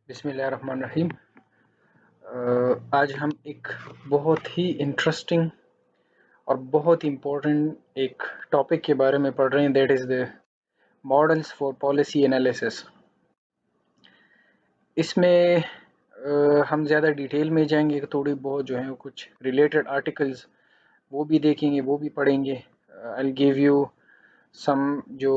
بسم اللہ الرحمن الرحیم۔ آج ہم ایک بہت ہی انٹرسٹنگ اور بہت امپورٹنٹ ایک ٹاپک کے بارے میں پڑھ رہے ہیں، that is the models for policy analysis. اس میں ہم زیادہ ڈیٹیل میں جائیں گے، تھوڑی بہت جو ہیں کچھ ریلیٹڈ آرٹیکلز وہ بھی دیکھیں گے، وہ بھی پڑھیں گے۔ I'll give you some جو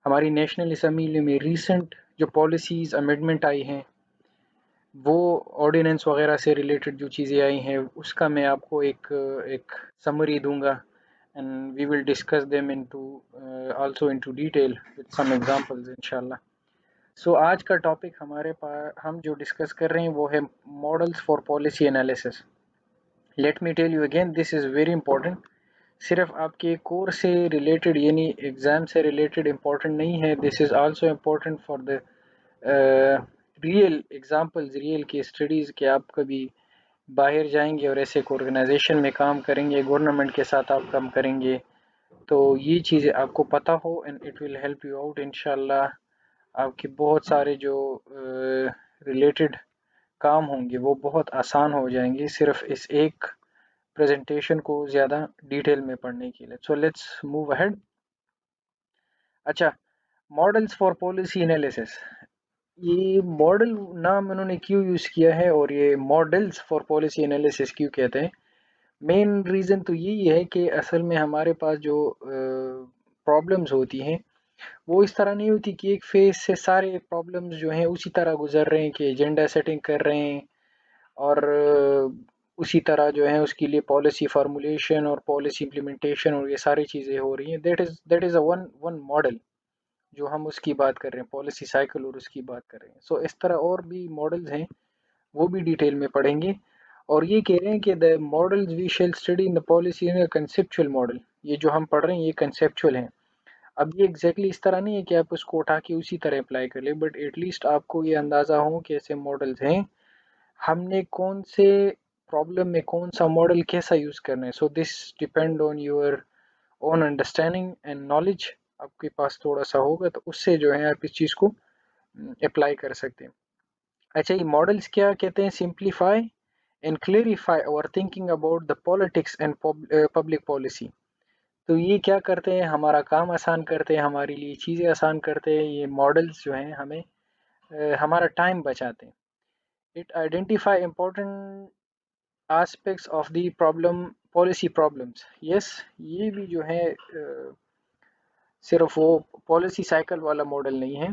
ہماری نیشنل اسمبلی میں ریسنٹ جو پالیسیز امینڈمنٹ آئی ہیں، وہ آرڈیننس وغیرہ سے ریلیٹڈ جو چیزیں آئی ہیں اس کا میں آپ کو ایک سمری دوں گا، and we will discuss them also into detail with some examples انشاءاللہ۔ سو آج کا ٹاپک ہمارے پاس ہم جو ڈسکس کر رہے ہیں وہ ہے models for policy analysis. Let me tell you again, this is very important. صرف آپ کے کورس سے ریلیٹڈ یعنی ایگزام سے ریلیٹڈ امپورٹنٹ نہیں ہے، this is also important for the real examples, real کی اسٹڈیز، کہ آپ کبھی باہر جائیں گے اور ایسے ایک آرگنائزیشن میں کام کریں گے، گورنمنٹ کے ساتھ آپ کام کریں گے، تو یہ چیزیں آپ کو پتہ ہو and it will help you out انشاءاللہ۔ آپ کے بہت سارے جو ریلیٹڈ کام ہوں گے وہ بہت آسان ہو جائیں گے صرف اس ایک پریزنٹیشن کو زیادہ ڈیٹیل میں پڑھنے کے لیے۔ سو لیٹس موو اہیڈ۔ اچھا، ماڈلس فار پالیسی انالیسس، یہ ماڈل نام انہوں نے کیوں یوز کیا ہے اور یہ ماڈلس فار پالیسی انالیسس کیوں کہتے ہیں؟ مین ریزن تو یہی ہے کہ اصل میں ہمارے پاس جو پرابلمز ہوتی ہیں وہ اس طرح نہیں ہوتی کہ ایک فیز سے سارے پرابلمز جو ہیں اسی طرح گزر رہے ہیں کہ ایجنڈا سیٹنگ کر رہے ہیں اور اسی طرح جو ہے اس کے لیے پالیسی فارمولیشن اور پالیسی امپلیمنٹیشن اور یہ ساری چیزیں ہو رہی ہیں۔ That is a one model جو ہم اس کی بات کر رہے ہیں، پالیسی سائیکل اور اس کی بات کر رہے ہیں۔ سو اس طرح اور بھی ماڈلز ہیں، وہ بھی ڈیٹیل میں پڑھیں گے، اور یہ کہہ رہے ہیں کہ the models we shall study in the policy in a conceptual model، یہ جو ہم پڑھ رہے ہیں یہ کنسیپچول ہیں۔ اب یہ ایگزیکٹلی اس طرح نہیں ہے کہ آپ اس کو اٹھا کے اسی طرح اپلائی کر لیں، بٹ ایٹ لیسٹ آپ کو یہ اندازہ ہو کہ ایسے ماڈلز ہیں، ہم نے کون سے پرابلم میں کون سا ماڈل کیسا یوز کرنا ہے۔ So this depend on your own understanding and knowledge, آپ کے پاس تھوڑا سا ہوگا تو اس سے جو ہے آپ اس چیز کو اپلائی کر سکتے ہیں۔ اچھا، یہ ماڈلز کیا کہتے ہیں؟ سمپلیفائی اینڈ کلیریفائی اور thinking about the politics and public policy. تو یہ کیا کرتے ہیں؟ ہمارا کام آسان کرتے ہیں، ہمارے لیے چیزیں آسان کرتے ہیں۔ یہ ماڈلز جو ہیں ہمیں ہمارا ٹائم بچاتے ہیں۔ It identify important aspects of the problem policy problems. Yes, یہ بھی جو ہے صرف وہ پالیسی سائیکل والا ماڈل نہیں ہے،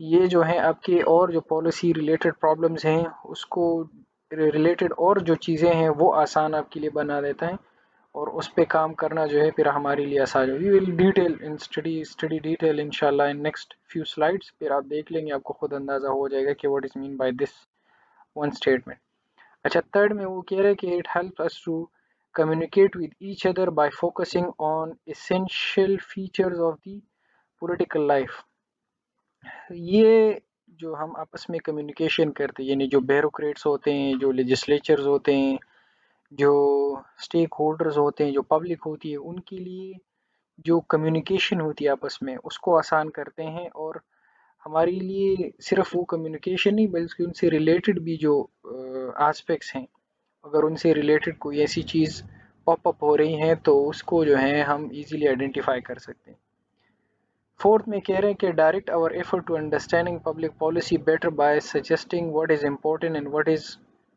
یہ جو ہے آپ کے اور جو پالیسی ریلیٹڈ پرابلمز ہیں اس کو ریلیٹڈ اور جو چیزیں ہیں وہ آسان آپ کے لیے بنا دیتا ہے، اور اس پہ کام کرنا جو ہے پھر ہمارے لیے آسان ہے۔ وی ول ڈیٹیل ان اسٹڈی ڈیٹیل انشاءاللہ ان نیکسٹ فیو سلائڈس، پھر آپ دیکھ لیں گے، آپ کو خود اندازہ ہو جائے گا کہ what is mean by this one statement. اچھا، تھرڈ میں وہ کہہ رہے کہ it helps us to communicate with each other by focusing on essential features of the political life۔ یہ جو ہم آپس میں کمیونیکیشن کرتے ہیں، یعنی جو بیوروکریٹس ہوتے ہیں، جو لیجسلیچرز ہوتے ہیں، جو اسٹیک ہولڈرز ہوتے ہیں، جو پبلک ہوتی ہے، ان کے لیے جو کمیونیکیشن ہوتی ہے آپس میں اس کو آسان کرتے ہیں، اور ہمارے لیے صرف وہ کمیونیکیشن نہیں بلکہ ان سے ریلیٹڈ بھی جو آسپیکٹس ہیں، اگر ان سے ریلیٹڈ کوئی ایسی چیز پاپ اپ ہو رہی ہیں تو اس کو جو ہے ہم ایزیلی آئیڈینٹیفائی کر سکتے ہیں۔ فورتھ میں کہہ رہے ہیں کہ ڈائریکٹ اور effort to understanding public policy better by suggesting what is important and what is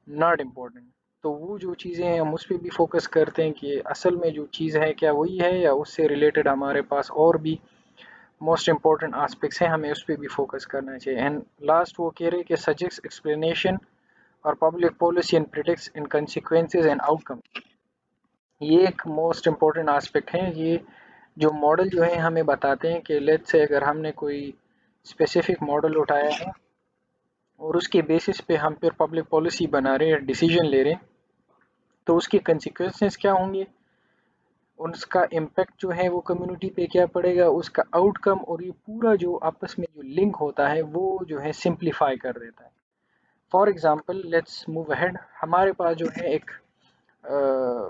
not important. تو وہ جو چیزیں ہیں ہم اس پہ بھی فوکس کرتے ہیں کہ اصل میں جو چیز ہے کیا وہی ہے یا اس سے ریلیٹڈ ہمارے پاس اور بھی موسٹ امپورٹنٹ آسپیکٹس ہیں، ہمیں اس پہ بھی فوکس کرنا چاہیے۔ اینڈ لاسٹ وہ کہہ رہے کہ سجیکٹس ایکسپلینیشن اور پبلک پالیسی اینڈ پریڈکٹس ان کنسیکوینسز اینڈ آؤٹ کم۔ یہ ایک موسٹ امپورٹنٹ آسپیکٹ ہے۔ یہ جو ماڈل جو ہیں ہمیں بتاتے ہیں کہ لیٹ سے اگر ہم نے کوئی اسپیسیفک ماڈل اٹھایا ہے اور اس کے بیسس پہ ہم پھر پبلک پالیسی بنا رہے ہیں، ڈیسیجن لے رہے ہیں، تو اس کے کنسیکوینسز کیا ہوں گے، اس کا امپیکٹ جو ہے وہ کمیونٹی پہ کیا پڑے گا، اس کا آؤٹ کم، اور یہ پورا جو آپس میں جو لنک ہوتا ہے وہ جو ہے سمپلیفائی کر دیتا ہے۔ For example let's move ahead, ہمارے پاس جو ہے ایک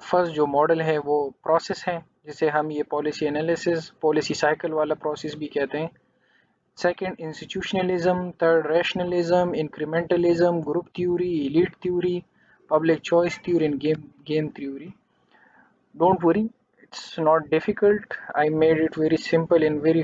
فرسٹ جو ماڈل ہے وہ پروسیس ہے، جسے ہم یہ پالیسی انالیسز، پالیسی سائیکل والا پروسیس بھی کہتے ہیں۔ Second, institutionalism. Third, rationalism, incrementalism, group theory, elite theory, public choice theory, and game theory. Don't worry, it's not difficult. I made it very simple in very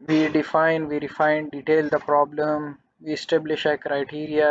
we refine, detail the problem, we establish a criteria,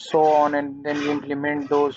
so on, and then we implement those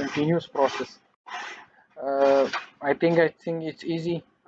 continuous process. I think it's easy,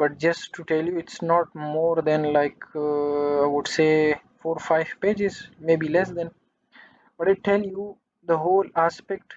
but just to tell you, it's not more than like I would say 4 or 5 pages, maybe less than. But it tell you the whole aspect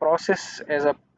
process as a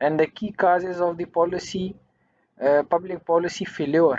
and the key causes of the policy public policy failure.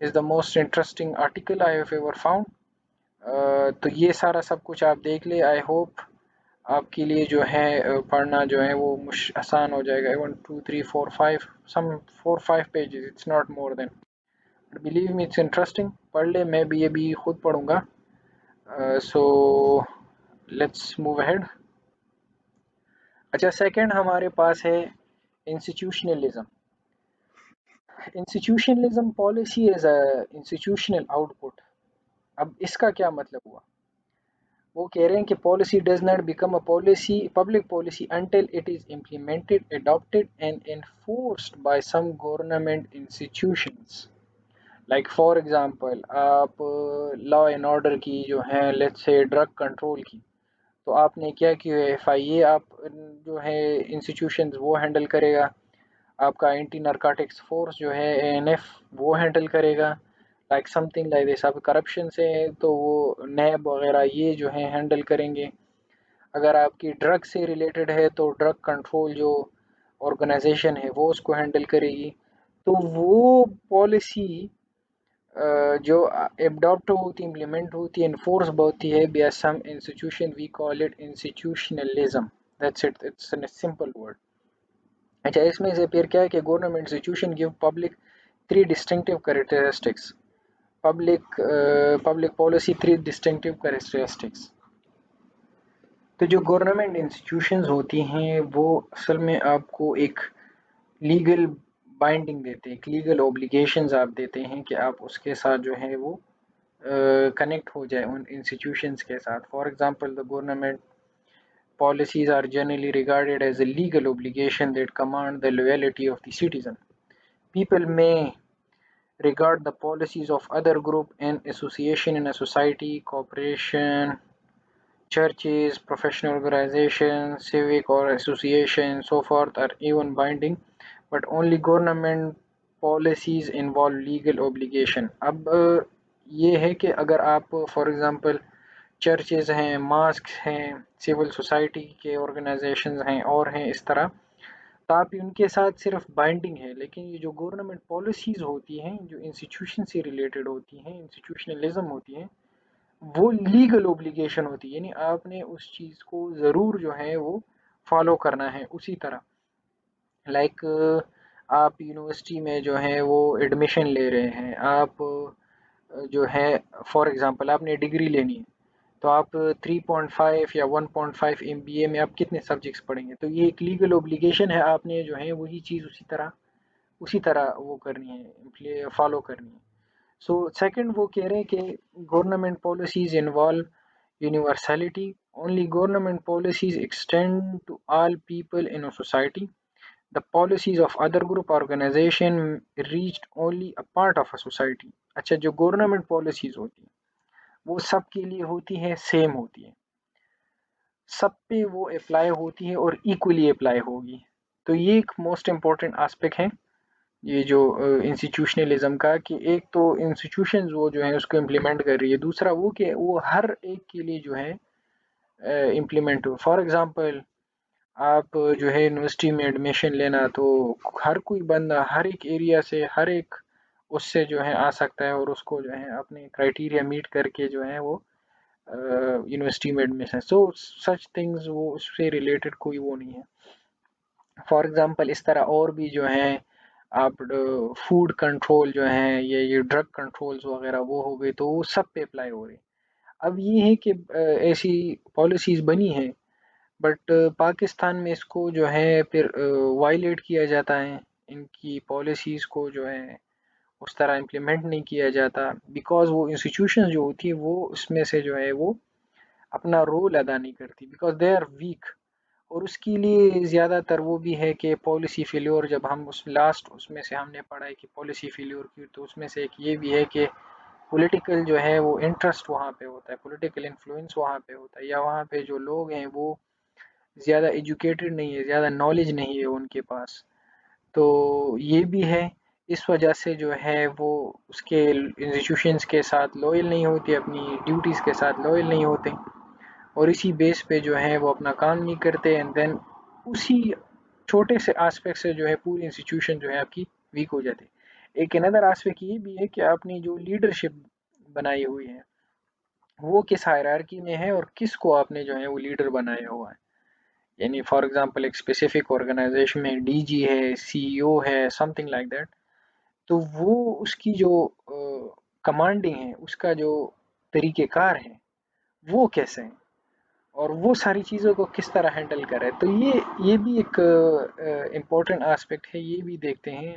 is the most interesting article I have ever found. تو یہ سارا سب کچھ آپ دیکھ لیں. I hope آپ کے لیے جو ہے پڑھنا جو ہے وہ آسان ہو جائے گا. 1 2 3 4 5 some 4 5 pages, it's not more than. Believe me it's interesting. پڑھ لے, میں بھی یہ بھی خود پڑھوں گا. So let's move ahead. اچھا, سیکنڈ ہمارے پاس ہے institutionalism. Institutionalism policy is a institutional output. اب اس کا کیا مطلب ہوا؟ وہ کہہ رہے ہیں کہ policy does not become a policy public policy until it is implemented adapted and enforced by some government institutions. Like for example آپ لا اینڈ آرڈر کی جو ہیں لیٹس سے ڈرگ کنٹرول کی, تو آپ نے کیا کہ ایف آئی اے آپ جو ہے انسٹیٹیوشنز وہ ہینڈل کرے گا, آپ کا اینٹی نارکاٹکس فورس جو ہے اے این ایف وہ ہینڈل کرے گا, like something like this. آپ کرپشن سے تو وہ نیب وغیرہ یہ جو ہیں ہینڈل کریں گے. اگر آپ کی ڈرگ سے ریلیٹڈ ہے تو ڈرگ کنٹرول جو آرگنائزیشن ہے وہ اس کو ہینڈل کرے گی. تو وہ پالیسی جو اڈاپٹ ہوتی امپلیمنٹ ہوتی انفورس ہوتی ہے by a some institution, we call it institutionalism. That's it, it's a simple word. اچھا, اس میں سے پھر کیا ہے کہ government institution give public 3 distinctive characteristics. Public policy 3 distinctive characteristics. تو جو گورنمنٹ انسٹیٹیوشنز ہوتی ہیں وہ اصل میں آپ کو ایک لیگل بائنڈنگ دیتے ہیں, ایک لیگل اوبلیگیشنز آپ دیتے ہیں کہ آپ اس کے ساتھ جو ہے وہ کنیکٹ ہو جائے ان انسٹیٹیوشنز کے ساتھ. For example the government policies are generally regarded as a legal obligation that command the loyalty of the citizen. People may regard the policies of other group and association in a society, corporation, churches, professional organizations, civic or association, so forth are even binding, but only government policies involve legal obligation. اب یہ ہے کہ اگر آپ for example churches ہیں, mask ہیں, civil society کے organisations ہیں اور ہیں اس طرح, تو آپ ان کے ساتھ صرف بائنڈنگ ہے. لیکن یہ جو گورنمنٹ پالیسیز ہوتی ہیں جو انسٹیٹیوشن سے ریلیٹڈ ہوتی ہیں, انسٹیٹیوشنلزم ہوتی ہیں, وہ لیگل اوبلیگیشن ہوتی ہے. یعنی آپ نے اس چیز کو ضرور جو ہے وہ فالو کرنا ہے. اسی طرح لائک آپ یونیورسٹی میں جو ہے وہ ایڈمیشن لے رہے ہیں, آپ جو ہے فار ایگزامپل آپ نے ڈگری لینی ہے, تو آپ 3.5 یا 1.5 MBA میں آپ کتنے سبجیکٹس پڑھیں گے؟ تو یہ ایک لیگل اوبلیگیشن ہے, آپ نے جو ہے وہی چیز اسی طرح وہ کرنی ہے, فالو کرنی ہے. سو سیکنڈ وہ کہہ رہے ہیں کہ government policies involve universality. Only government policies extend to all people in a society. The policies of other group organization reached only a part of a society. اچھا, جو گورنمنٹ پالیسیز ہوتی ہیں وہ سب کے لیے ہوتی ہیں, سیم ہوتی ہیں, سب پہ وہ اپلائی ہوتی ہے اور ایکولی اپلائی ہوگی. تو یہ ایک موسٹ امپورٹنٹ آسپیکٹ ہے یہ جو انسٹیٹیوشنلزم کا, کہ ایک تو انسٹیٹیوشنز وہ جو ہیں اس کو امپلیمنٹ کر رہی ہے, دوسرا وہ کہ وہ ہر ایک کے لیے جو ہے امپلیمنٹ ہو. فار ایگزامپل آپ جو ہے یونیورسٹی میں ایڈمیشن لینا, تو ہر کوئی بندہ ہر ایک ایریا سے ہر ایک اس سے جو ہے آ سکتا ہے, اور اس کو جو ہے اپنے کرائٹیریا میٹ کر کے جو ہے وہ یونیورسٹی میں ایڈمیشن. سو سچ تھنگز وہ اس سے ریلیٹڈ کوئی وہ نہیں ہے. فار ایگزامپل اس طرح اور بھی جو ہیں, آپ فوڈ کنٹرول جو ہیں, یہ ڈرگ کنٹرولز وغیرہ وہ ہو گئی, تو وہ سب پہ اپلائی ہو رہی. اب یہ ہے کہ ایسی پالیسیز بنی ہیں, بٹ پاکستان میں اس کو جو ہے پھر وائلیٹ کیا جاتا ہے, ان کی پالیسیز کو جو ہے اس طرح امپلیمنٹ نہیں کیا جاتا, بیکاز وہ انسٹیٹیوشن جو ہوتی ہے وہ اس میں سے جو ہے وہ اپنا رول ادا نہیں کرتی, بیکاز دے آر ویک. اور اس کے لیے زیادہ تر وہ بھی ہے کہ پالیسی فیلیور, جب ہم اس میں سے ہم نے پڑھا ہے کہ پالیسی فیلیور کی, تو اس میں سے ایک یہ بھی ہے کہ پولیٹیکل جو ہے وہ انٹرسٹ وہاں پہ ہوتا ہے, پولیٹیکل انفلوئنس وہاں پہ ہوتا ہے, یا وہاں پہ جو لوگ ہیں وہ زیادہ ایجوکیٹڈ نہیں ہے, زیادہ نالج نہیں ہے ان کے پاس. تو یہ بھی ہے, اس وجہ سے جو ہے وہ اس کے انسٹیٹیوشنس کے ساتھ لوئل نہیں ہوتے, اپنی ڈیوٹیز کے ساتھ لوئل نہیں ہوتے, اور اسی بیس پہ جو ہے وہ اپنا کام نہیں کرتے, اینڈ دین اسی چھوٹے سے آسپیکٹ سے جو ہے پوری انسٹیٹیوشن جو ہے آپ کی ویک ہو جاتی. ایک اندر آسپیکٹ یہ بھی ہے کہ آپ نے جو لیڈرشپ بنائی ہوئی ہے وہ کس ہائرارکی میں ہے اور کس کو آپ نے جو ہے وہ لیڈر بنایا ہوا ہے. یعنی فار ایگزامپل ایک اسپیسیفک آرگنائزیشن میں ڈی جی ہے، سی ای او ہے، سم تھنگ لائک دیٹ. تو وہ اس کی جو کمانڈنگ ہے، اس کا جو طریقہ کار ہے وہ کیسے ہیں، اور وہ ساری چیزوں کو کس طرح ہینڈل کرے. تو یہ بھی ایک امپورٹنٹ آسپیکٹ ہے، یہ بھی دیکھتے ہیں.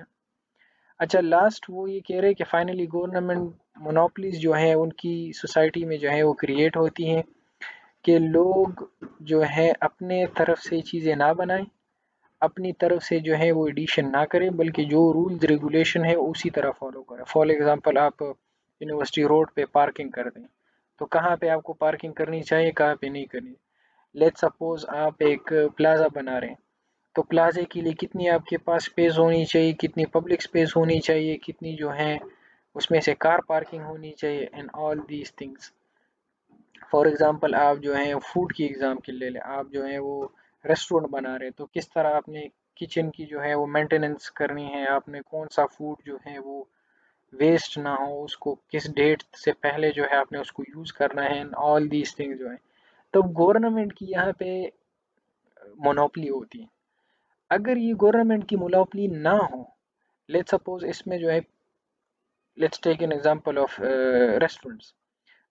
اچھا لاسٹ وہ یہ کہہ رہے کہ فائنلی گورنمنٹ مونوپلیز جو ہیں ان کی سوسائٹی میں جو ہے وہ کریٹ ہوتی ہیں کہ لوگ جو ہے اپنے طرف سے چیزیں نہ بنائیں، اپنی طرف سے جو ہے وہ ایڈیشن نہ کریں، بلکہ جو رولز ریگولیشن ہے اسی طرح فالو کریں. فار ایگزامپل آپ یونیورسٹی روڈ پہ پارکنگ کر دیں تو کہاں پہ آپ کو پارکنگ کرنی چاہیے، کہاں پہ نہیں کرنی. لیٹ سپوز آپ ایک پلازا بنا رہے ہیں تو پلازے کے لیے کتنی آپ کے پاس سپیس ہونی چاہیے، کتنی پبلک سپیس ہونی چاہیے، کتنی جو ہے اس میں سے کار پارکنگ ہونی چاہیے and all these things. For example آپ جو ہیں فوڈ کی ایگزامپل لے لیں، آپ جو ہیں وہ ریسٹورینٹ بنا رہے تو کس طرح آپ نے کچن کی جو ہے وہ مینٹیننس کرنی ہے، آپ نے کون سا فوڈ جو ہے وہ ویسٹ نہ ہو، اس کو کس ڈیٹ سے پہلے جو ہے آپ نے اس کو یوز کرنا ہے، آل دیز تھنگز جو ہیں. تو گورنمنٹ کی یہاں پہ مونوپلی ہوتی ہے. اگر یہ گورنمنٹ کی مونوپلی نہ ہو، لیٹ سپوز اس میں جو ہے let's take an example of restaurants,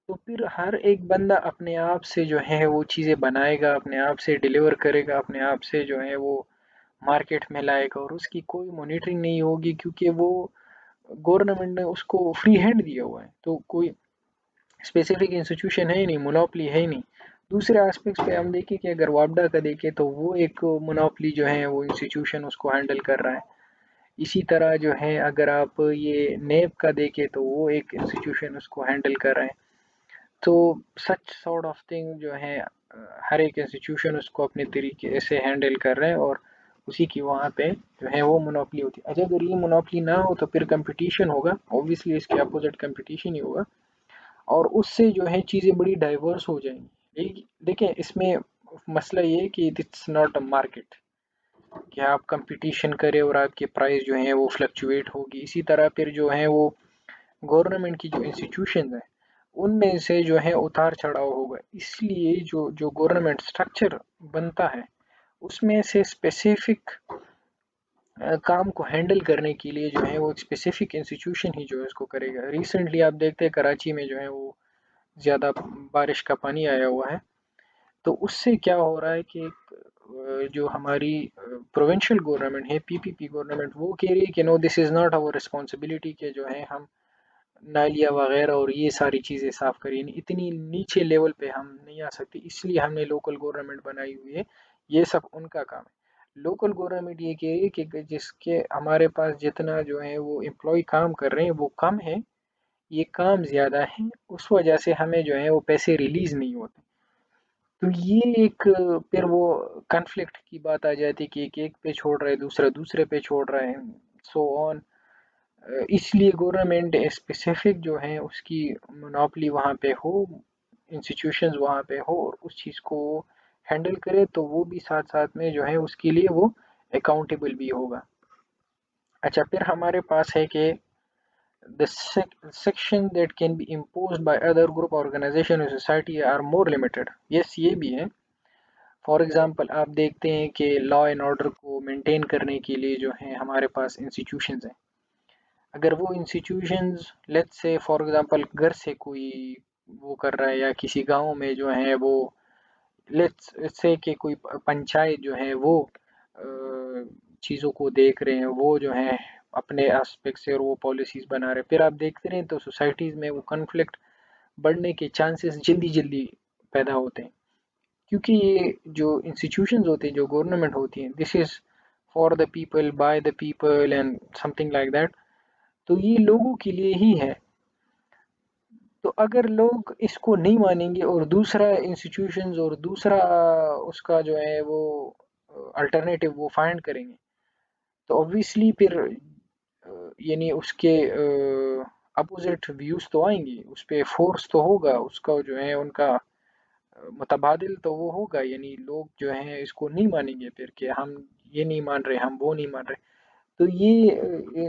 تو پھر ہر ایک بندہ اپنے آپ سے جو ہے وہ چیزیں بنائے گا، اپنے آپ سے ڈیلیور کرے گا، اپنے آپ سے جو ہے وہ مارکیٹ میں لائے گا، اور اس کی کوئی مانیٹرنگ نہیں ہوگی کیونکہ وہ گورنمنٹ نے اس کو فری ہینڈ دیا ہوا ہے. تو کوئی اسپیسیفک انسٹیٹیوشن ہے ہی نہیں، مونوپلی ہے ہی نہیں. دوسرے آسپیکٹس پہ ہم دیکھیں کہ اگر وابڈا کا دیکھیں تو وہ ایک مونوپلی جو ہے وہ انسٹیٹیوشن اس کو ہینڈل کر رہا ہے. اسی طرح جو ہے اگر آپ یہ نیب کا دیکھیں تو وہ ایک انسٹیٹیوشن اس کو ہینڈل کر رہے ہیں. تو سچ سارٹ آف تھنگ جو ہے ہر ایک انسٹیٹیوشن اس کو اپنے طریقے سے ہینڈل کر رہے ہیں، اور اسی کی وہاں پہ جو ہے وہ منوپلی ہوتی ہے. اچھا اگر یہ منوپلی نہ ہو تو پھر کمپٹیشن ہوگا، اوبویسلی اس کے اپوزٹ کمپٹیشن ہی ہوگا، اور اس سے جو ہے چیزیں بڑی ڈائیورس ہو جائیں گی. دیکھیں اس میں مسئلہ یہ ہے کہ اٹس ناٹ اے مارکیٹ کہ آپ کمپٹیشن کریں اور آپ کے پرائز جو ہیں وہ فلکچویٹ ہوگی. اسی طرح پھر جو ہے وہ گورنمنٹ کی جو انسٹیٹیوشنز ہیں ان میں سے جو ہے اتار چڑھاؤ ہوگا. اس لیے جو گورنمنٹ سٹرکچر بنتا ہے اس میں سے اسپیسیفک کام کو ہینڈل کرنے کے لیے جو ہے وہ ایک اسپیسیفک انسٹیٹیوشن ہی جو ہے اس کو کرے گا. ریسنٹلی آپ دیکھتے ہیں کراچی میں جو ہے وہ زیادہ بارش کا پانی آیا ہوا ہے، تو اس سے کیا ہو رہا ہے کہ جو ہماری پروونشل گورنمنٹ ہے، پی پی پی گورنمنٹ، وہ کہہ رہی ہے کہ نو دس از ناٹ آور رسپانسبلٹی کہ جو ہے ہم نالیاں وغیرہ اور یہ ساری چیزیں صاف کریں. یعنی اتنی نیچے لیول پہ ہم نہیں آ سکتے، اس لیے ہم نے لوکل گورنمنٹ بنائی ہوئی ہے. یہ سب ان کا کام ہے. لوکل گورنمنٹ یہ کہہ رہی ہے کہ جس کے ہمارے پاس جتنا جو ہے وہ امپلائی کام کر رہے ہیں وہ کم ہے، یہ کام زیادہ ہے، اس وجہ سے ہمیں جو ہے وہ پیسے ریلیز نہیں ہوتے. تو یہ ایک پھر وہ کنفلکٹ کی بات آ جاتی کہ ایک پہ چھوڑ رہا ہے، دوسرا دوسرے پہ چھوڑ رہا ہے، سو آن. اس لیے گورنمنٹ اسپیسیفک جو ہے اس کی منوپلی وہاں پہ ہو، انسٹیٹیوشنز وہاں پہ ہو، اور اس چیز کو ہینڈل کرے تو وہ بھی ساتھ ساتھ میں جو ہے اس کے لیے وہ اکاؤنٹیبل بھی ہوگا. اچھا پھر ہمارے پاس ہے کہ the section that can be imposed by other group organization or society are more limited. yes یہ بھی ہے. فار ایگزامپل آپ دیکھتے ہیں کہ لا اینڈ آرڈر کو مینٹین کرنے کے لیے جو ہیں ہمارے پاس انسٹیٹیوشنز ہیں. اگر وہ انسٹیٹیوشنز لیٹ سے فار ایگزامپل گھر سے کوئی وہ کر رہا ہے، یا کسی گاؤں میں جو ہے وہ لیٹ سے کہ کوئی پنچایت جو ہے وہ چیزوں کو دیکھ رہے ہیں، وہ جو ہیں اپنے اسپیکٹ سے اور وہ پالیسیز بنا رہے ہیں، پھر آپ دیکھتے رہیں تو سوسائٹیز میں وہ کنفلکٹ بڑھنے کے چانسز جلدی جلدی پیدا ہوتے ہیں. کیونکہ یہ جو انسٹیٹیوشنز ہوتے ہیں، جو گورنمنٹ ہوتی ہیں، this is for the people by the people and something like that. تو یہ لوگوں کے لیے ہی ہے. تو اگر لوگ اس کو نہیں مانیں گے اور دوسرا انسٹیٹیوشنز اور دوسرا اس کا جو ہے وہ الٹرنیٹیو وہ فائنڈ کریں گے تو اوبویسلی پھر یعنی اس کے اپوزٹ ویوز تو آئیں گی، اس پہ فورس تو ہوگا، اس کا جو ہے ان کا متبادل تو وہ ہوگا. یعنی لوگ جو ہیں اس کو نہیں مانیں گے پھر کہ ہم یہ نہیں مان رہے، ہم وہ نہیں مان رہے. تو یہ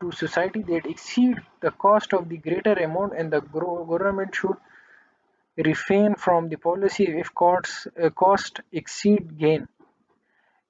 to society that exceed the cost of the greater amount, and the government should refrain from the policy if cost exceed gain।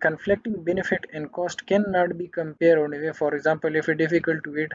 conflicting benefit and cost cannot be compared on way, for example if it difficult to wait।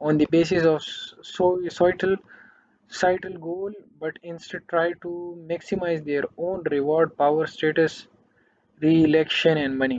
on the basis of societal goal, but instead try to maximize their own reward, power, status, re-election and money।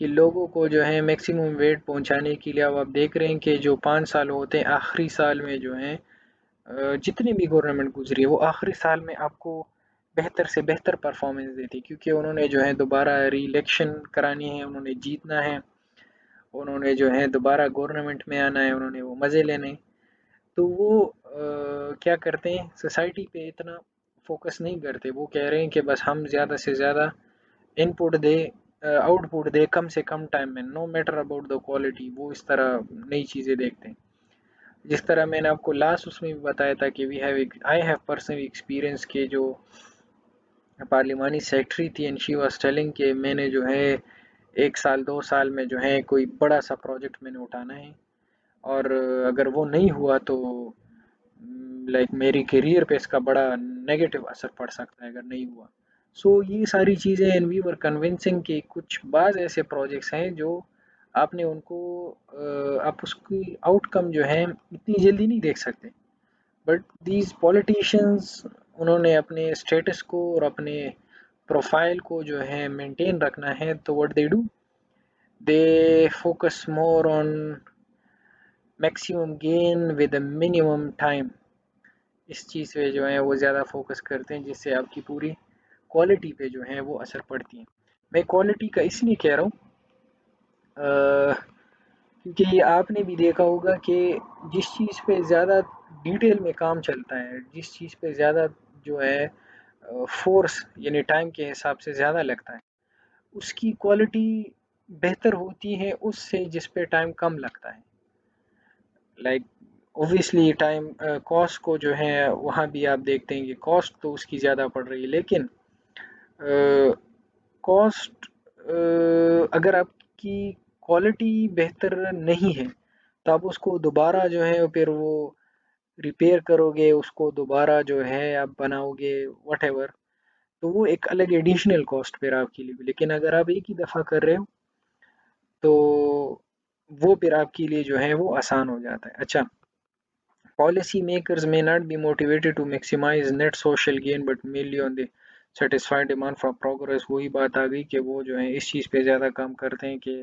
کہ لوگوں کو جو ہے maximum wait پہنچانے کے لیے اب آپ دیکھ رہے ہیں کہ جو 5 سال ہوتے ہیں آخری سال میں جو ہیں جتنی بھی گورنمنٹ گزری ہے وہ آخری سال میں آپ کو بہتر سے بہتر پرفارمنس دیتی، کیونکہ انہوں نے جو ہے دوبارہ ری الیکشن کرانی ہے، انہوں نے جیتنا ہے، انہوں نے جو ہے دوبارہ گورنمنٹ میں آنا ہے، انہوں نے وہ مزے لینے ہیں۔ تو وہ کیا کرتے ہیں، سوسائٹی پہ اتنا فوکس نہیں کرتے، وہ کہہ رہے ہیں کہ بس ہم زیادہ سے زیادہ ان پٹ دے، آؤٹ پٹ دے کم سے کم ٹائم میں، no matter about the quality, وہ اس طرح نئی چیزیں دیکھتے ہیں۔ جس طرح میں نے آپ کو لاسٹ اس میں بھی بتایا تھا کہ آئی ہیو پرسنلی ایکسپیرینس کہ جو پارلیمانی سیکٹری تھی اینڈ شی واز ٹیلنگ کہ میں نے جو ہے 1 سال 2 سال میں جو ہے کوئی بڑا سا پروجیکٹ میں نے اٹھانا ہے، اور اگر وہ نہیں ہوا تو لائک میری کیریئر پہ اس کا بڑا نیگیٹو اثر پڑ سکتا ہے اگر نہیں ہوا۔ سو یہ ساری چیزیں اینڈ وی ور کنونسنگ کہ کچھ بعض ایسے پروجیکٹس ہیں جو آپ نے ان کو آپ اس کی آؤٹ کم جو ہے اتنی جلدی نہیں دیکھ سکتے، بٹ دیز پولیٹیشینز انہوں نے اپنے اسٹیٹس کو اور اپنے پروفائل کو جو ہے مینٹین رکھنا ہے، تو what they do, they focus more on maximum gain with a minimum time, اس چیز پہ جو ہے وہ زیادہ فوکس کرتے ہیں، جس سے آپ کی پوری کوالٹی پہ جو ہے وہ اثر پڑتی ہے۔ میں کوالٹی کا اس لیے کہہ رہا ہوں کیونکہ آپ نے بھی دیکھا ہوگا کہ جس چیز پہ زیادہ ڈیٹیل میں کام چلتا ہے، جس چیز پہ زیادہ جو ہے فورس یعنی ٹائم کے حساب سے زیادہ لگتا ہے، اس کی کوالٹی بہتر ہوتی ہے اس سے جس پہ ٹائم کم لگتا ہے۔ لائک اوبویسلی ٹائم کاسٹ کو جو ہے وہاں بھی آپ دیکھتے ہیں کہ کاسٹ تو اس کی زیادہ پڑ رہی ہے، لیکن کاسٹ اگر آپ کی کوالٹی بہتر نہیں ہے تو آپ اس کو دوبارہ جو ہے پھر وہ ریپیئر کرو گے، اس کو دوبارہ جو ہے آپ بناؤ گے وٹ ایور، تو وہ ایک الگ ایڈیشنل کاسٹ پھر آپ کے لیے، لیکن اگر آپ ایک ہی دفعہ کر رہے ہو تو وہ پھر آپ کے لیے جو ہے وہ آسان ہو جاتا ہے۔ اچھا، policy makers may not be motivated to maximize net social gain but mainly on the satisfied demand for progress۔ وہی بات آ گئی کہ وہ جو ہے اس چیز پہ زیادہ کام کرتے ہیں کہ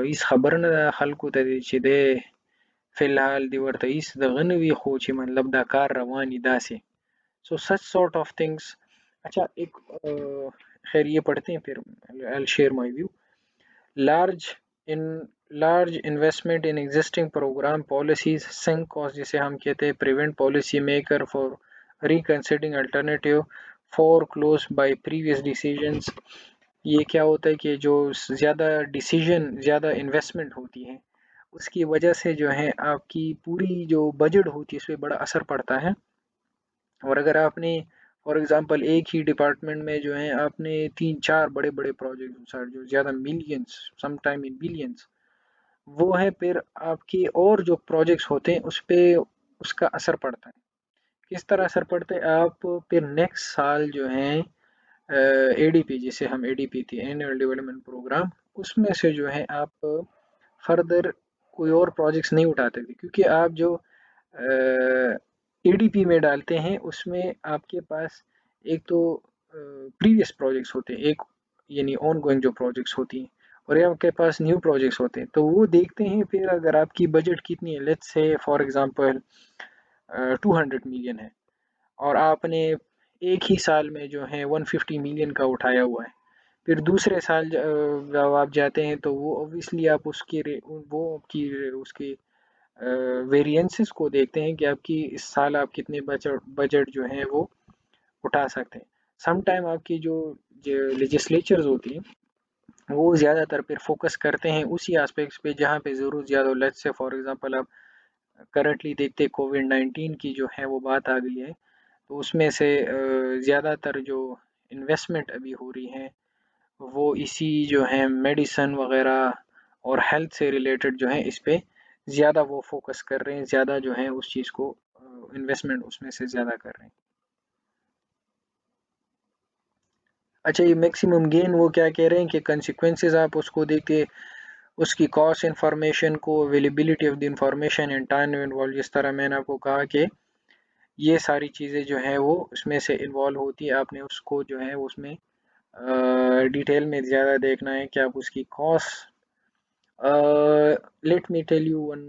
اس خبر نه خلکو ته دی چې دی فی الحال دی ورته هیڅ دغه نه وي، خو چې مطلب دا کار روان وي داسې، سو such sort of things۔ اچھا ایک خیر یہ پڑھتے ہیں پھر I'll share my view۔ large in large investment in existing program policies sink cost، جسے ہم کہتے ہیں prevent policy maker for reconsidering alternative foreclosed by previous decisions۔ یہ کیا ہوتا ہے کہ جو زیادہ ڈیسیژن، زیادہ انویسٹمنٹ ہوتی ہے اس کی وجہ سے جو ہے آپ کی پوری جو بجٹ ہوتی ہے اس پہ بڑا اثر پڑتا ہے، اور اگر آپ نے فار ایگزامپل ایک ہی ڈپارٹمنٹ میں جو ہے آپ نے 3 4 بڑے بڑے پروجیکٹ جو زیادہ ملینز سم ٹائم ان بلینز، وہ ہے پھر آپ کے اور جو پروجیکٹس ہوتے ہیں اس پہ اس کا اثر پڑتا ہے۔ کس طرح اثر پڑتا ہے، آپ پھر نیکسٹ سال جو ہیں اے ڈی پی، جسے ہم اے ڈی پی تھی اینول ڈیولپمنٹ پروگرام، اس میں سے جو ہے آپ فردر کوئی اور پروجیکٹس نہیں اٹھاتے تھے، کیونکہ آپ جو اے ڈی پی میں ڈالتے ہیں اس میں آپ کے پاس ایک تو پریویس پروجیکٹس ہوتے ہیں، ایک یعنی آن گوئنگ جو پروجیکٹس ہوتی ہیں، اور آپ کے پاس نیو پروجیکٹس ہوتے ہیں، تو وہ دیکھتے ہیں پھر اگر آپ کی بجٹ کتنی ہے، let's say for example 200 million ہے اور آپ نے ایک ہی سال میں جو ہے 150 ملین کا اٹھایا ہوا ہے، پھر دوسرے سال جب آپ جاتے ہیں تو وہ اوبویسلی آپ اس کی اس کی ویریئنسز کو دیکھتے ہیں کہ آپ کی اس سال آپ کتنے بجٹ جو ہیں وہ اٹھا سکتے ہیں۔ سم ٹائم آپ کی جو لیجسلیچرز ہوتی ہیں وہ زیادہ تر پھر فوکس کرتے ہیں اسی آسپیکٹس پہ جہاں پہ ضرورت زیادہ ہو، لیٹس سے فار ایگزامپل آپ کرنٹلی دیکھتے کووڈ-19 کی جو ہے وہ بات آ گئی ہے، تو اس میں سے زیادہ تر جو انویسٹمنٹ ابھی ہو رہی ہے وہ اسی جو ہے میڈیسن وغیرہ اور ہیلتھ سے ریلیٹڈ جو ہے اس پہ زیادہ وہ فوکس کر رہے ہیں، زیادہ جو ہے اس چیز کو انویسٹمنٹ اس میں سے زیادہ کر رہے ہیں۔ اچھا یہ میکسیمم گین وہ کیا کہہ رہے ہیں کہ کنسیکوینسز آپ اس کو دیکھتے، اس کی کاسٹ انفارمیشن کو، availability of the information and time involve, جس طرح میں نے آپ کو کہا کہ یہ ساری چیزیں جو ہیں وہ اس میں سے انوالو ہوتی ہے، آپ نے اس کو جو ہے اس میں ڈیٹیل میں زیادہ دیکھنا ہے کہ آپ اس کی cost. Let me tell you one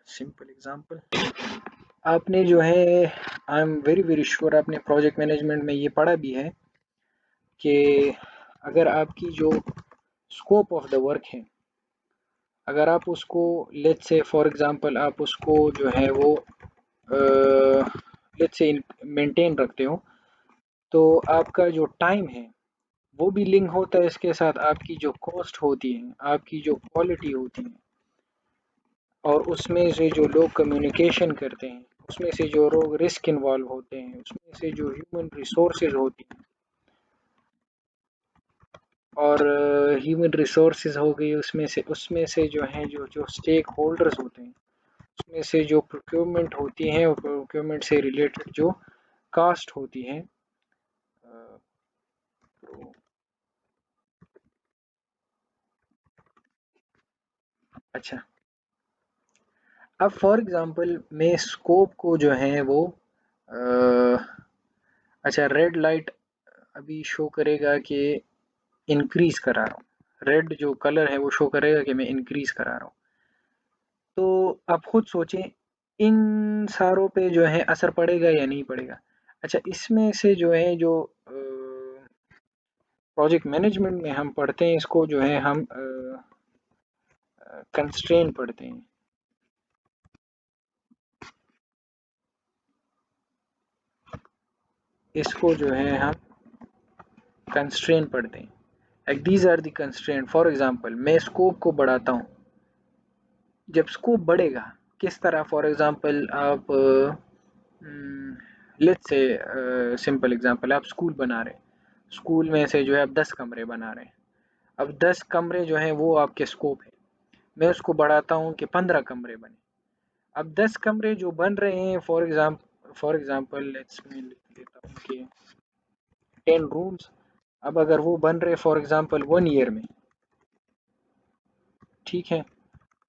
simple example. آپ نے جو ہے I am very very sure آپ نے پروجیکٹ مینجمنٹ میں یہ پڑھا بھی ہے کہ اگر آپ کی جو اسکوپ آف دا ورک ہے، اگر آپ اس کو لیٹ سے فار ایگزامپل آپ اس کو جو ہے وہ لیٹ سے مینٹین رکھتے ہو، تو آپ کا جو ٹائم ہے وہ بھی لنک ہوتا ہے اس کے ساتھ، آپ کی جو کاسٹ ہوتی ہے، آپ کی جو کوالٹی ہوتی ہے، اور اس میں سے جو لوگ کمیونیکیشن کرتے ہیں، اس میں سے جو لوگ رسک انوالو ہوتے ہیں، اس میں سے جو ہیومن ریسورسز ہوتی ہیں، اور ہیومن ریسورسز ہو گئی، اس میں سے جو ہیں جو اسٹیک ہولڈرز ہوتے ہیں، اس میں سے جو پروکیورمنٹ ہوتی ہیں اور پروکیورمنٹ سے ریلیٹڈ جو کاسٹ ہوتی ہیں. اچھا، اب فار ایگزامپل میں اسکوپ کو جو ہے وہ اچھا ریڈ لائٹ ابھی شو کرے گا کہ انکریز کرا رہا ہوں، ریڈ جو کلر ہے وہ شو کرے گا کہ میں انکریز کرا رہا ہوں. تو آپ خود سوچیں ان ساروں پہ جو ہے اثر پڑے گا یا نہیں پڑے گا. اچھا، اس میں سے جو ہے جو پروجیکٹ مینجمنٹ میں ہم پڑھتے ہیں، اس کو جو ہے ہم کنسٹرین پڑھتے ہیں. اس کو جو ہے ہم کنسٹرین پڑھتے ہیں. like these are the constraint. For example میں اسکوپ کو بڑھاتا ہوں. جب اسکوپ بڑھے گا کس طرح؟ فار ایگزامپل آپ لیٹ سے سمپل ایگزامپل آپ اسکول بنا رہے ہیں، اسکول میں سے جو ہے آپ 10 کمرے بنا رہے ہیں. اب 10 کمرے جو ہیں وہ آپ کے اسکوپ ہے، میں اس کو بڑھاتا ہوں کہ 15 کمرے بنے. اب 10 کمرے جو بن رہے ہیں فار ایگزامپل لیٹس میں لکھ دیتا ہوں کہ 10 رومز. اب اگر وہ بن رہے فار ایگزامپل 1 ایئر میں، ٹھیک ہے،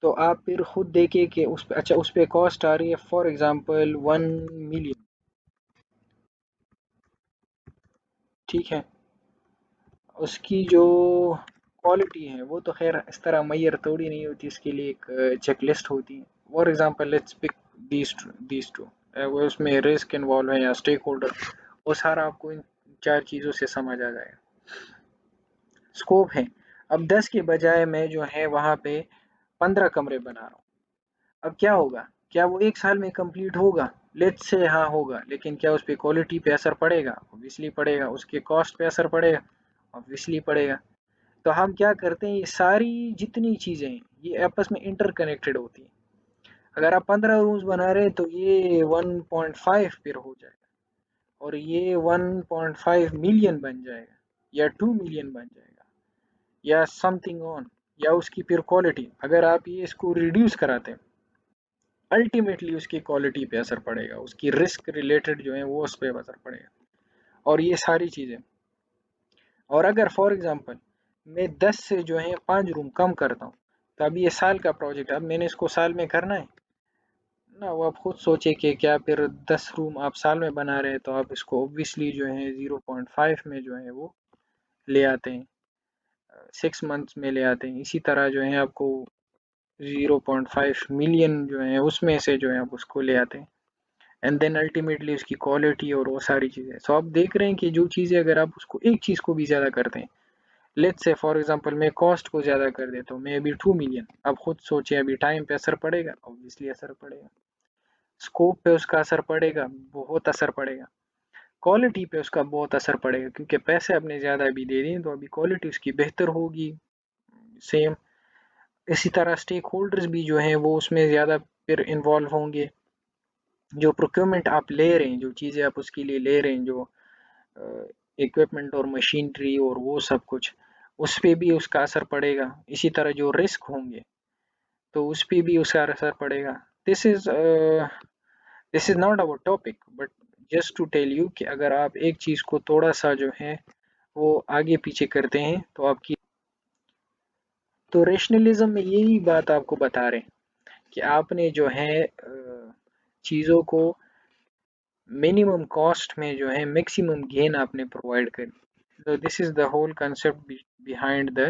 تو آپ پھر خود دیکھیں کہ اس پہ اچھا اس پہ کاسٹ آ رہی ہے فار ایگزامپل 1 ملین، ٹھیک ہے. اس کی جو کوالٹی ہے وہ تو خیر اس طرح معیار توڑی نہیں ہوتی، اس کے لیے ایک چیک لسٹ ہوتی ہے. For example let's pick these two, وہ اس میں رسک انوالو ہے یا اسٹیک ہولڈر، وہ سارا آپ کو ان 4 چیزوں سے سمجھ آ جائے گا. اسکوپ ہے، اب 10 کے بجائے میں جو ہے وہاں پہ 15 کمرے بنا رہا ہوں. اب کیا ہوگا؟ کیا وہ 1 سال میں کمپلیٹ ہوگا؟ لیٹ سے ہاں ہوگا، لیکن کیا اس پہ کوالٹی پہ اثر پڑے گا؟ اوبویسلی پڑے گا. اس کے کاسٹ پہ اثر پڑے گا؟ اوبویسلی پڑے گا. تو ہم کیا کرتے ہیں، یہ ساری جتنی چیزیں ہیں یہ آپس میں انٹر کنیکٹڈ ہوتی ہیں. اگر آپ 15 رومز بنا رہے ہیں تو یہ 1.5 پھر ہو جائے گا، اور یہ 1.5 ملین بن جائے گا، یا 2 ملین بن جائے گا، یا سم تھنگ آن. یا اس کی پھر کوالٹی اگر آپ یہ اس کو ریڈیوس کراتے ہیں، الٹیمیٹلی اس کی کوالٹی پہ اثر پڑے گا، اس کی رسک ریلیٹڈ جو ہے وہ اس پہ اثر پڑے گا، اور یہ ساری چیزیں. اور اگر فار ایگزامپل میں 10 سے جو ہے 5 روم کم کرتا ہوں، تو اب یہ سال کا پروجیکٹ، اب میں نے اس کو سال میں کرنا ہے نا. وہ آپ خود سوچے کہ کیا پھر 10 روم آپ سال میں بنا رہے ہیں، تو آپ اس کو اوبویسلی جو ہے 0.5 میں جو ہے وہ لے آتے ہیں، 6 منتھس میں لے آتے ہیں. اسی طرح جو ہے آپ کو 0.5 ملین جو ہے اس میں سے جو ہے آپ اس کو لے آتے ہیں، اینڈ دین الٹیمیٹلی اس کی کوالٹی اور وہ ساری چیزیں. سو آپ دیکھ رہے ہیں کہ جو چیزیں اگر آپ اس کو ایک چیز کو بھی زیادہ کرتے ہیں، لیٹ سے فار ایگزامپل میں کاسٹ کو زیادہ کر دیتا ہوں، میں ابھی 2 ملین، اب خود سوچیں ابھی ٹائم پہ اثر پڑے گا؟ اوبویسلی اثر پڑے گا. اسکوپ پہ اس کا اثر پڑے گا، بہت اثر پڑے گا. کوالٹی پہ اس کا بہت اثر پڑے گا، کیونکہ پیسے آپ نے زیادہ ابھی دے دیں تو ابھی کوالٹی اس کی بہتر ہوگی. سیم اسی طرح اسٹیک ہولڈرز بھی جو ہیں وہ اس میں زیادہ پھر انوالو ہوں گے. جو پروکیورمنٹ آپ لے رہے ہیں، جو چیزیں آپ اس کے لیے لے رہے ہیں، جو اکوپمنٹ اور مشینری اور وہ سب کچھ، اس پہ بھی اس کا اثر پڑے گا. اسی طرح جو رسک ہوں گے تو اس پہ بھی اس کا اثر پڑے گا. This is not over topic, but just to tell you کہ اگر آپ ایک چیز کو تھوڑا سا جو ہے وہ آگے پیچھے کرتے ہیں تو آپ کی، تو ریشنلزم میں یہی بات آپ کو بتا رہے ہیں کہ آپ نے جو ہے چیزوں کو منیمم کاسٹ میں جو ہے میکسیمم گین آپ نے پرووائڈ کر. So this is the whole concept behind the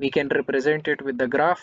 we can represent it with the graph.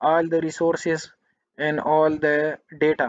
all the resources and all the data,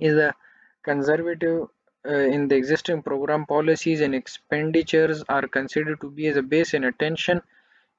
is a conservative in the existing program policies and expenditures are considered to be as a base and attention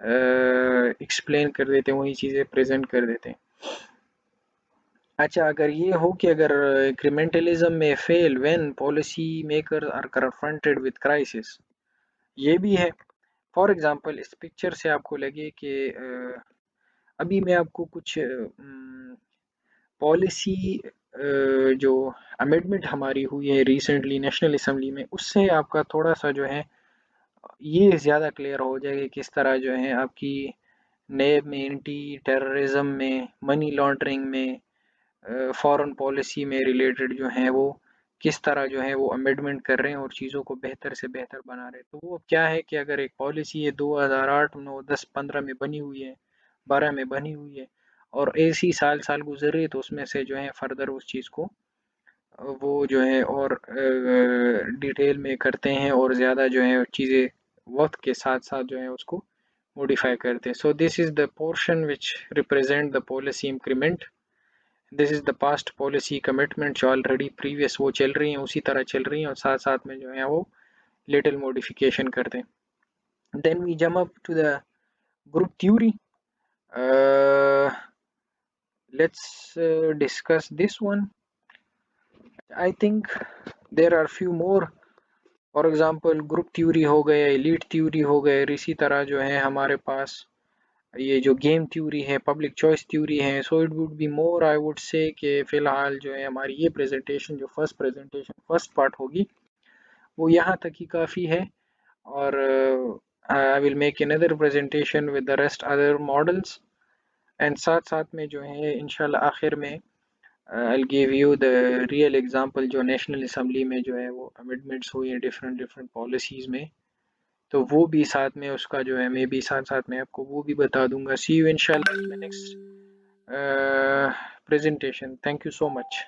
explain کر دیتے ہیں، وہی چیزیں present کر دیتے ہیں. اچھا اگر یہ ہو کہ اگر انکریمنٹلزم میں fail when policy maker are confronted with crisis, یہ بھی ہے. فار ایگزامپل اس پکچر سے آپ کو لگے کہ ابھی میں آپ کو کچھ پالیسی جو امینڈمنٹ ہماری ہوئی ہے ریسنٹلی نیشنل اسمبلی میں، اس سے آپ کا تھوڑا سا جو ہے یہ زیادہ کلیئر ہو جائے گا کس طرح جو ہے آپ کی نیب میں، اینٹی ٹیررزم میں، منی لانڈرنگ میں، فارن پالیسی میں ریلیٹڈ جو ہیں وہ کس طرح جو ہے وہ امینڈمنٹ کر رہے ہیں اور چیزوں کو بہتر سے بہتر بنا رہے ہیں. تو وہ کیا ہے کہ اگر ایک پالیسی ہے 2008 9 10 15 میں بنی ہوئی ہے، 12 میں بنی ہوئی ہے، اور ایسی سال سال گزر رہی ہے، تو اس میں سے جو ہے فردر اس چیز کو وہ جو ہے اور ڈیٹیل میں کرتے ہیں اور زیادہ جو ہے چیزیں وقت کے ساتھ ساتھ جو ہے اس کو موڈیفائی کرتے ہیں. So this is the portion which represent the policy increment. This is the past policy commitment جو آلریڈی پریویس وہ چل رہی ہیں اسی طرح چل رہی ہیں اور ساتھ ساتھ میں جو ہے وہ لٹل موڈیفیکیشن کرتے ہیں. Then we jump up to the group theory. Let's discuss this one. I think there are few more. For example group theory ہو گئے، ایلیٹ تھیوری ہو گئے، اور اسی طرح جو ہے ہمارے پاس یہ جو گیم تھیوری ہے، پبلک چوائس تھیوری ہے. So it would be more I would say کہ فی الحال جو ہے ہماری یہ پریزنٹیشن جو فرسٹ پارٹ ہوگی وہ یہاں تک ہی کافی ہے، اور I will make another presentation with the rest other models. And ساتھ ساتھ میں جو ہے انشاءاللہ آخر میں I'll give you the real example جو نیشنل اسمبلی میں جو ہے وہ امینڈمنٹس ہوئی ہیں ڈفرینٹ پالیسیز میں، تو وہ بھی ساتھ میں اس کا جو ہے میں بھی ساتھ میں آپ کو وہ بھی بتا دوں گا. سی یو انشاءاللہ in my next presentation. Thank you so much.